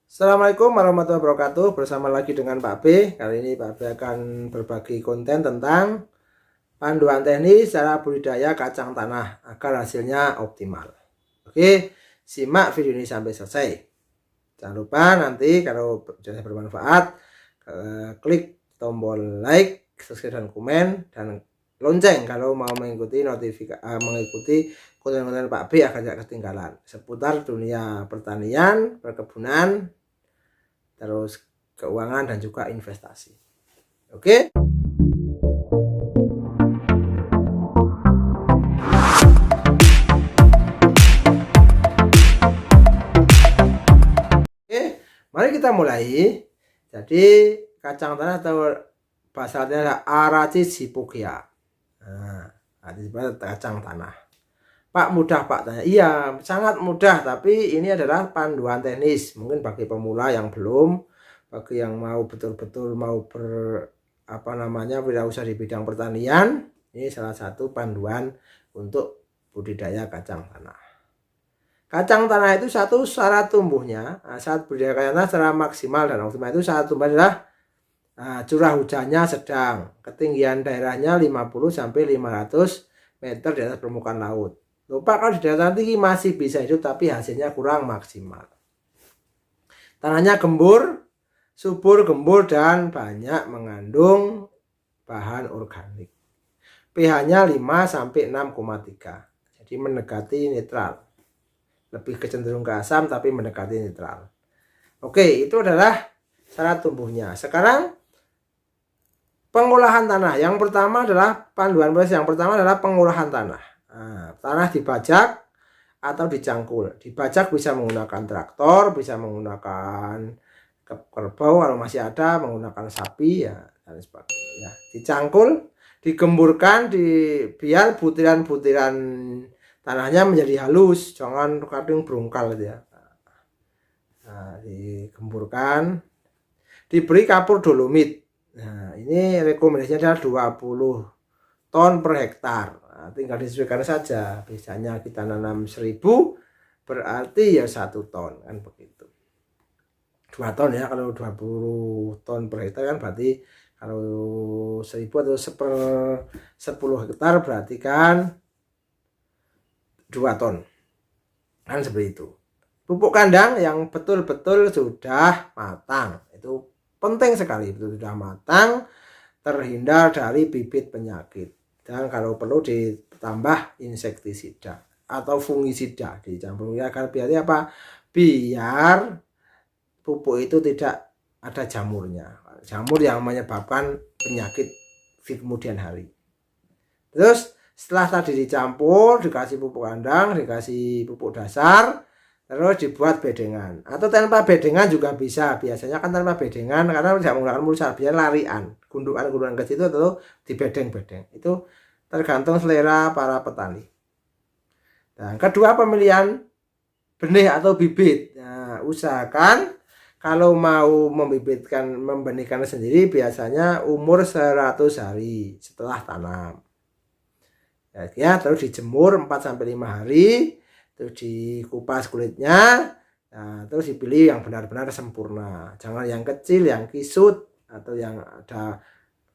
Assalamualaikum warahmatullahi wabarakatuh. Bersama lagi dengan Pak B. Kali ini Pak B akan berbagi konten tentang panduan teknis cara budidaya kacang tanah agar hasilnya optimal. Oke, simak video ini sampai selesai. Jangan lupa nanti kalau sudah bermanfaat, klik tombol like, subscribe dan komen, dan lonceng kalau mau mengikuti mengikuti konten-konten Pak B agar tidak ketinggalan seputar dunia pertanian, perkebunan, terus keuangan dan juga investasi. Oke. Oke, mari kita mulai. Jadi kacang tanah atau bahasa latinnya adalah Arachis hypogaea. Nah, disebut kacang tanah. Pak, mudah Pak tanya. Iya, sangat mudah, tapi ini adalah panduan teknis. Mungkin bagi pemula yang belum, bagi yang mau betul-betul mau wirausaha di bidang pertanian, ini salah satu panduan untuk budidaya kacang tanah. Kacang tanah itu satu syarat tumbuhnya, saat budidaya kacang tanah secara maksimal dan optimal itu syarat tumbuh adalah curah hujannya sedang, ketinggian daerahnya 50 sampai 500 meter di atas permukaan laut. Lupa kalau di dataran tinggi masih bisa hidup tapi hasilnya kurang maksimal. Tanahnya gembur, subur, gembur, dan banyak mengandung bahan organik. pH-nya 5 sampai 6,3. Jadi mendekati netral. Lebih kecenderung ke asam tapi mendekati netral. Oke, itu adalah syarat tumbuhnya. Sekarang pengolahan tanah. Yang pertama adalah panduan proses yang pertama adalah pengolahan tanah. Tanah dibajak atau dicangkul. Dibajak bisa menggunakan traktor, bisa menggunakan kerbau kalau masih ada, menggunakan sapi ya dan sebagainya. Dicangkul, digemburkan, biar butiran-butiran tanahnya menjadi halus, jangan kadang berungkal gitu ya. Digemburkan, diberi kapur dolomit. Nah, ini rekomendasinya adalah 20 ton per hektar. Tinggal disesuaikan saja, biasanya kita nanam 1000 berarti ya 1 ton kan begitu, 2 ton ya. Kalau 20 ton per hektar kan berarti kalau 1000 atau 10 hektar berarti kan 2 ton kan seperti itu. Pupuk kandang yang betul-betul sudah matang itu penting sekali, betul sudah matang, terhindar dari bibit penyakit. Dan kalau perlu ditambah insektisida atau fungisida dicampur ya, agar biar apa? Biar pupuk itu tidak ada jamurnya. Jamur yang menyebabkan penyakit di kemudian hari. Terus setelah tadi dicampur, dikasih pupuk kandang, dikasih pupuk dasar, terus dibuat bedengan. Atau tanpa bedengan juga bisa. Biasanya kan tanpa bedengan karena tidak menggunakan mulsa, biar larian, gundukan-gundukan ke situ atau di bedeng-bedeng. Itu tergantung selera para petani. Dan kedua, pemilihan benih atau bibit. Nah, usahakan kalau mau membenihkan sendiri biasanya umur 100 hari setelah tanam. Ya, terus dijemur 4 sampai 5 hari, terus dikupas kulitnya. Nah, terus dipilih yang benar-benar sempurna. Jangan yang kecil, yang kisut atau yang ada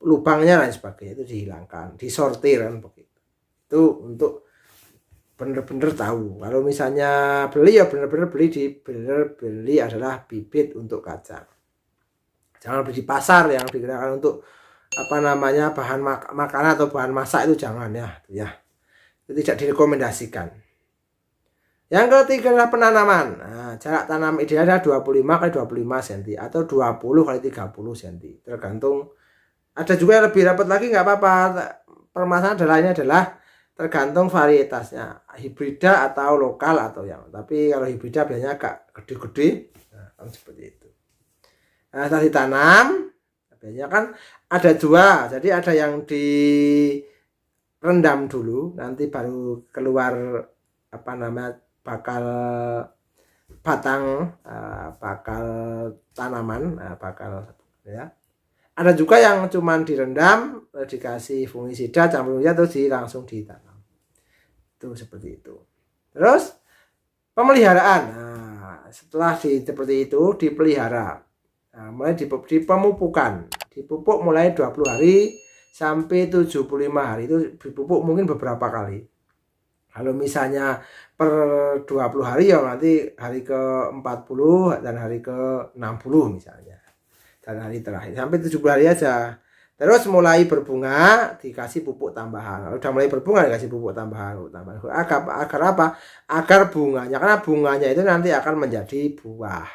lubangnya dan sebagainya, itu dihilangkan, disortir kan begitu. Itu untuk benar-benar tahu. Kalau misalnya beli ya benar-benar beli adalah bibit untuk kacang. Jangan beli di pasar yang digunakan untuk bahan makanan atau bahan masak, itu jangan ya. Itu tidak direkomendasikan. Yang ketiga adalah penanaman. Nah, jarak tanam ideal adalah 25 x 25 cm atau 20 x 30 cm. Tergantung. Ada juga yang lebih rapat lagi, nggak apa-apa. Permasalahan adalah tergantung varietasnya, hibrida atau lokal atau yang. Tapi kalau hibrida biasanya agak gede-gede, nah, seperti itu. Nah, setelah ditanam, biasanya kan ada dua. Jadi ada yang direndam dulu, nanti baru keluar bakal batang, bakal tanaman, bakal ya. Ada juga yang cuman direndam, dikasih fungisida, campurnya terus langsung ditanam. Itu seperti itu. Terus pemeliharaan. Nah, Nah, setelah seperti itu dipelihara. Nah, mulai dipemupukan. Dipupuk mulai 20 hari sampai 75 hari, itu dipupuk mungkin beberapa kali. Kalau misalnya per 20 hari ya nanti hari ke-40 dan hari ke-60 misalnya. Dan hari terakhir sampai 70 hari aja. Terus mulai berbunga dikasih pupuk tambahan. Kalau udah mulai berbunga dikasih pupuk tambahan. Agar apa? Agar bunganya, karena bunganya itu nanti akan menjadi buah.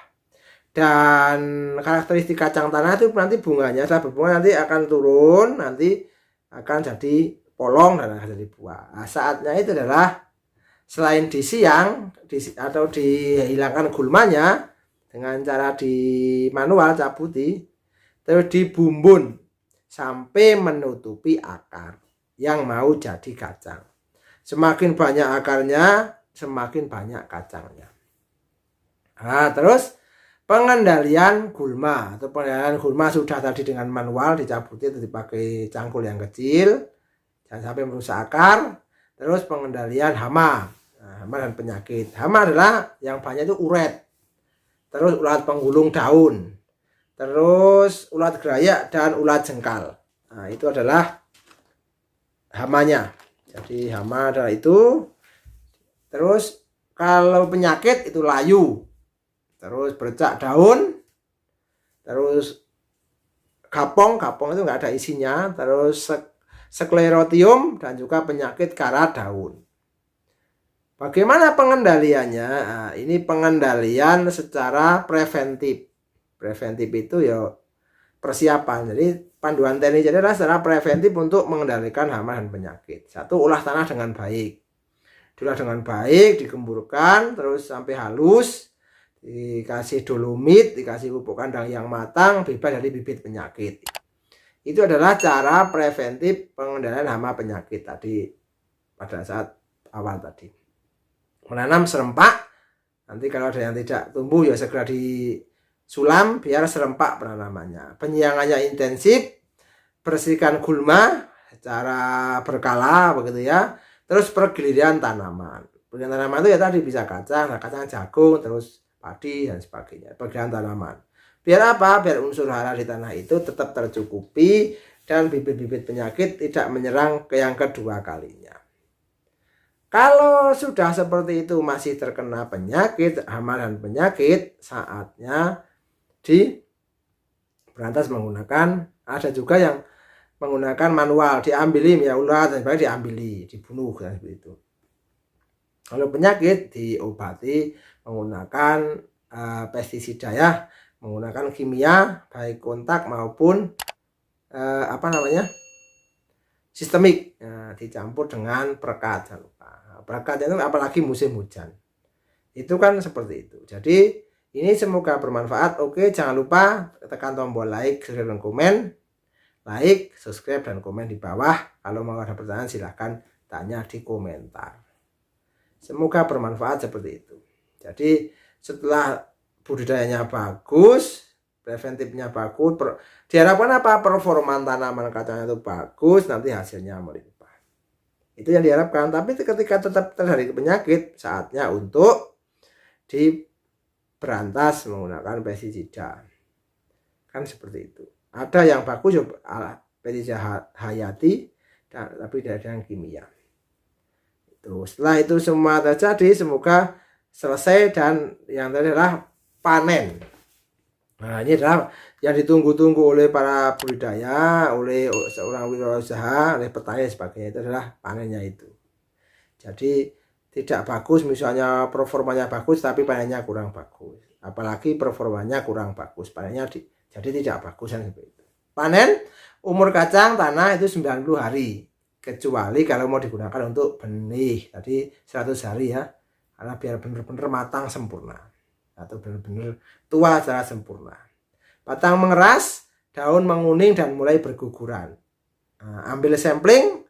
Dan karakteristik kacang tanah itu nanti bunganya setelah berbunga nanti akan turun, nanti akan jadi polong dan akan jadi buah. Nah, saatnya itu adalah selain disiang atau dihilangkan gulmanya dengan cara di manual cabuti, terus dibumbun sampai menutupi akar yang mau jadi kacang. Semakin banyak akarnya, semakin banyak kacangnya. Nah, terus pengendalian gulma atau pengendalian gulma sudah tadi dengan manual dicabuti atau dipakai cangkul yang kecil, jangan sampai merusak akar. Terus pengendalian hama, hama dan penyakit. Hama adalah yang banyak itu uret, terus ulat penggulung daun, terus ulat gerayak dan ulat jengkal. Nah, itu adalah hamanya. Jadi hama adalah itu. Terus kalau penyakit itu layu, terus bercak daun, terus kapong itu nggak ada isinya, terus sklerotium dan juga penyakit karat daun. Bagaimana pengendaliannya? Nah, ini pengendalian secara preventif. Preventif itu ya persiapan. Jadi panduan teknis adalah secara preventif untuk mengendalikan hama dan penyakit. Satu, olah tanah dengan baik. Diolah dengan baik, digemburkan terus sampai halus, dikasih dolomit, dikasih pupuk kandang yang matang, bebas dari bibit penyakit. Itu adalah cara preventif pengendalian hama penyakit tadi pada saat awal tadi. Menanam serempak, nanti kalau ada yang tidak tumbuh ya segera disulam biar serempak penanamannya. Penyiangannya intensif, bersihkan gulma secara berkala begitu ya. Terus pergiliran tanaman. Pergiliran tanaman itu ya tadi bisa kacang jagung, terus padi dan sebagainya. Pergiliran tanaman. Biar apa? Biar unsur hara di tanah itu tetap tercukupi dan bibit-bibit penyakit tidak menyerang ke yang kedua kalinya. Kalau sudah seperti itu masih terkena penyakit, hama dan penyakit, saatnya diberantas menggunakan, ada juga yang menggunakan manual, diambili ya ulat dan sebagainya, diambili, dibunuh dan seperti itu. Kalau penyakit diobati menggunakan pestisida ya, menggunakan kimia baik kontak maupun sistemik, dicampur dengan perekat. Jangan lupa. Perekat itu apalagi musim hujan. Itu kan seperti itu. Jadi ini semoga bermanfaat. Oke, jangan lupa tekan tombol like, subscribe dan komen. Like, subscribe dan komen di bawah. Kalau mau ada pertanyaan silahkan tanya di komentar. Semoga bermanfaat seperti itu. Jadi setelah budidayanya bagus, preventifnya bagus, diharapkan apa? Performa tanaman kacangnya itu bagus, nanti hasilnya melimpah. Itu yang diharapkan. Tapi ketika tetap terjadi penyakit, saatnya untuk diberantas menggunakan pestisida. Kan seperti itu. Ada yang bagus pestisida hayati, tapi tidak ada yang kimia. Itu. Setelah itu semua terjadi, semoga selesai dan yang tadi adalah panen. Nah, ini adalah yang ditunggu-tunggu oleh para budidaya, oleh seorang wirausaha, oleh petani dan sebagainya. Itu adalah panennya itu. Jadi tidak bagus misalnya performanya bagus tapi panennya kurang bagus. Apalagi performanya kurang bagus, panennya jadi tidak bagus kan seperti itu. Panen umur kacang tanah itu 90 hari. Kecuali kalau mau digunakan untuk benih. Tadi 100 hari ya. Karena biar benar-benar matang sempurna. Atau benar-benar tua secara sempurna. Batang mengeras, daun menguning dan mulai berguguran. Nah, ambil sampling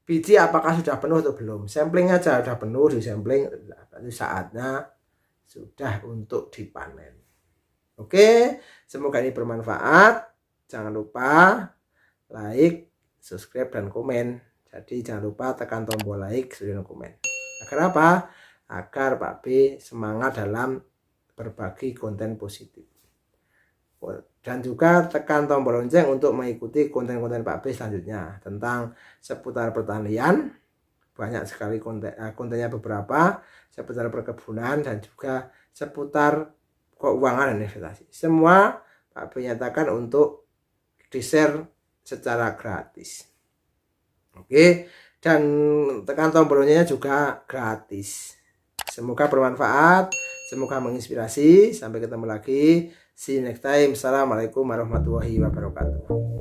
biji apakah sudah penuh atau belum. Sampling aja sudah penuh, di sampling berarti saatnya sudah untuk dipanen. Oke, semoga ini bermanfaat. Jangan lupa like, subscribe dan komen. Jadi jangan lupa tekan tombol like, subscribe dan komen. Agar apa? Agar Pak B semangat dalam berbagi konten positif. Dan juga tekan tombol lonceng untuk mengikuti konten-konten Pak B selanjutnya tentang seputar pertanian. Banyak sekali kontennya beberapa, seputar perkebunan dan juga seputar keuangan dan investasi. Semua Pak B nyatakan untuk di-share secara gratis. Oke, dan tekan tombol loncengnya juga gratis. Semoga bermanfaat, semoga menginspirasi. Sampai ketemu lagi. See you next time. Assalamualaikum warahmatullahi wabarakatuh.